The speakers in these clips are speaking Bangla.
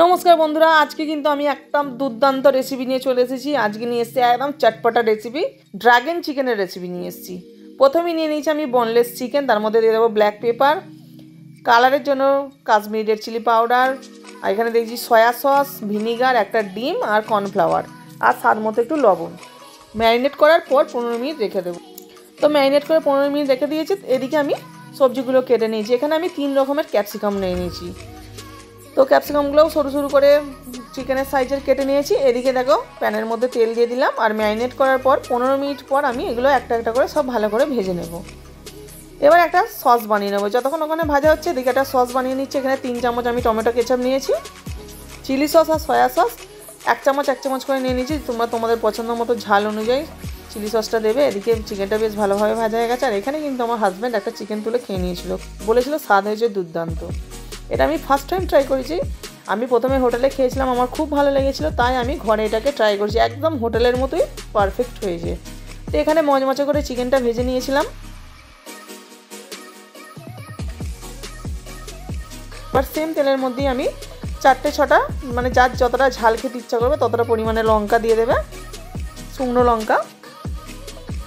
নমস্কার বন্ধুরা, আজকে কিন্তু আমি একদম দুর্দান্ত রেসিপি নিয়ে চলে এসেছি। আজকে নিয়ে এসেছি একদম চটপটা রেসিপি, ড্রাগন চিকেনের রেসিপি নিয়ে এসেছি। প্রথমেই নিয়ে নিয়েছি আমি বোনলেস চিকেন, তার মধ্যে দিয়ে দেবো ব্ল্যাক পেপার, কালারের জন্য কাশ্মীরি রেড চিলি পাউডার, আর এখানে দেখছি সয়া সস, ভিনিগার, একটা ডিম আর কর্নফ্লাওয়ার, আর স্বাদ মতো একটু লবণ। ম্যারিনেট করার পর 15 মিনিট রেখে দেবো। তো ম্যারিনেট করে 15 মিনিট রেখে দিয়েছি। এদিকে আমি সবজিগুলো কেটে নিয়েছি। এখানে আমি 3 রকমের ক্যাপসিকাম নিয়ে নিয়েছি। তো ক্যাপসিকামগুলোও সরু সরু করে চিকেনের সাইজের কেটে নিয়েছি। এদিকে দেখো প্যানের মধ্যে তেল দিয়ে দিলাম, আর ম্যারিনেট করার পর 15 মিনিট পর আমি এগুলো একটা একটা করে সব ভালো করে ভেজে নেব। এবার একটা সস বানিয়ে নেবো। যতক্ষণ ওখানে ভাজা হচ্ছে এদিকে একটা সস বানিয়ে নিচ্ছি। এখানে 3 চামচ আমি টমেটো কেচাপ নিয়েছি, চিলি সস আর সয়া সস 1 চামচ করে নিয়ে নিয়েছি। তোমরা তোমাদের পছন্দ মতো ঝাল অনুযায়ী চিলি সসটা দেবে। এদিকে চিকেনটা বেশ ভালোভাবে ভাজা হয়ে গেছে। আর এখানে কিন্তু আমার হাজব্যান্ড একটা চিকেন তুলে খেয়ে নিয়েছিল, বলেছিল স্বাদ হয়েছে দুর্দান্ত। এটা আমি ফার্স্ট টাইম ট্রাই করেছি। আমি প্রথমে হোটেলে খেয়েছিলাম, আমার খুব ভালো লেগেছিলো, তাই আমি ঘরে এটাকে ট্রাই করছি। একদম হোটেলের মতোই পারফেক্ট হয়েছে। তো এখানে মচমচে করে চিকেনটা ভেজে নিয়েছিলাম। এবার সেম তেলের মধ্যেই আমি 4-6টা, মানে যার যতটা ঝাল খেতে ইচ্ছা করবে ততটা পরিমাণে লঙ্কা দিয়ে দেবে, শুকনো লঙ্কা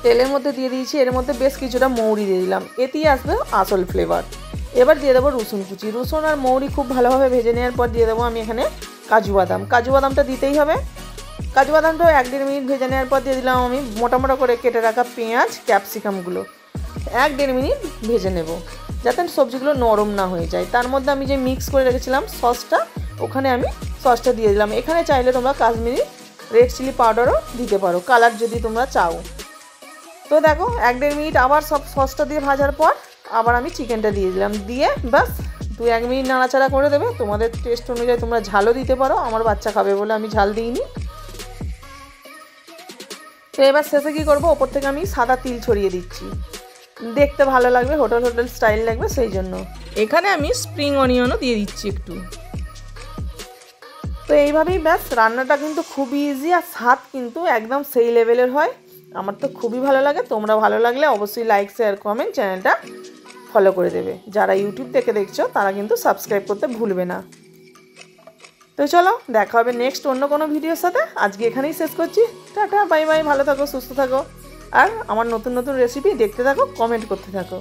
তেলের মধ্যে দিয়ে দিয়েছি। এর মধ্যে বেশ কিছুটা মৌরি দিয়ে দিলাম, এতেই আসবে আসল ফ্লেভার। এবার দিয়ে দেবো রসুন কুচি। রসুন আর মৌরি খুব ভালোভাবে ভেজে নেওয়ার পর দিয়ে দেবো আমি এখানে কাজু বাদাম। কাজু বাদামটা দিতেই হবে। কাজু বাদামটাও 1-1.5 মিনিট ভেজে নেওয়ার পর দিয়ে দিলাম আমি মোটা মোটা করে কেটে রাখা পেঁয়াজ, ক্যাপসিকামগুলো 1-1.5 মিনিট ভেজে নেব, যাতে সবজিগুলো নরম না হয়ে যায়। তার মধ্যে আমি যে মিক্স করে রেখেছিলাম সসটা, ওখানে আমি সসটা দিয়ে দিলাম। এখানে চাইলে তোমরা কাশ্মীরি রেড চিলি পাউডারও দিতে পারো, কালার যদি তোমরা চাও। তো দেখো 1-1.5 মিনিট আবার সব সসটা দিয়ে ভাজার পর আবার আমি চিকেনটা দিয়ে দিলাম। দিয়ে ব্যাস 2-1 মিনিট নাড়াচাড়া করে দেবে। তোমাদের টেস্ট অনুযায়ী তোমরা ঝালও দিতে পারো, আমার বাচ্চা খাবে বলে আমি ঝাল দিইনি। তো এবার শেষে কী করবো, ওপর থেকে আমি সাদা তিল ছড়িয়ে দিচ্ছি, দেখতে ভালো লাগবে, হোটেল স্টাইল লাগবে সেই জন্য। এখানে আমি স্প্রিং অনিয়নও দিয়ে দিচ্ছি একটু। তো এইভাবেই ব্যাস, রান্নাটা কিন্তু খুবই ইজি, আর স্বাদ কিন্তু একদম সেই লেভেলের হয়। আমার তো খুবই ভালো লাগে। তোমরা ভালো লাগলে অবশ্যই লাইক, শেয়ার, কমেন্ট, চ্যানেলটা ফলো করে দেবে। যারা ইউটিউব থেকে দেখছো তারা কিন্তু সাবস্ক্রাইব করতে ভুলবে না। তো চলো, দেখা হবে নেক্সট অন্য কোনো ভিডিওর সাথে। আজকে এখানেই শেষ করছি। টাটা, বাই বাই, ভালো থাকো, সুস্থ থাকো, আর আমার নতুন নতুন রেসিপি দেখতে থাকো, কমেন্ট করতে থাকো।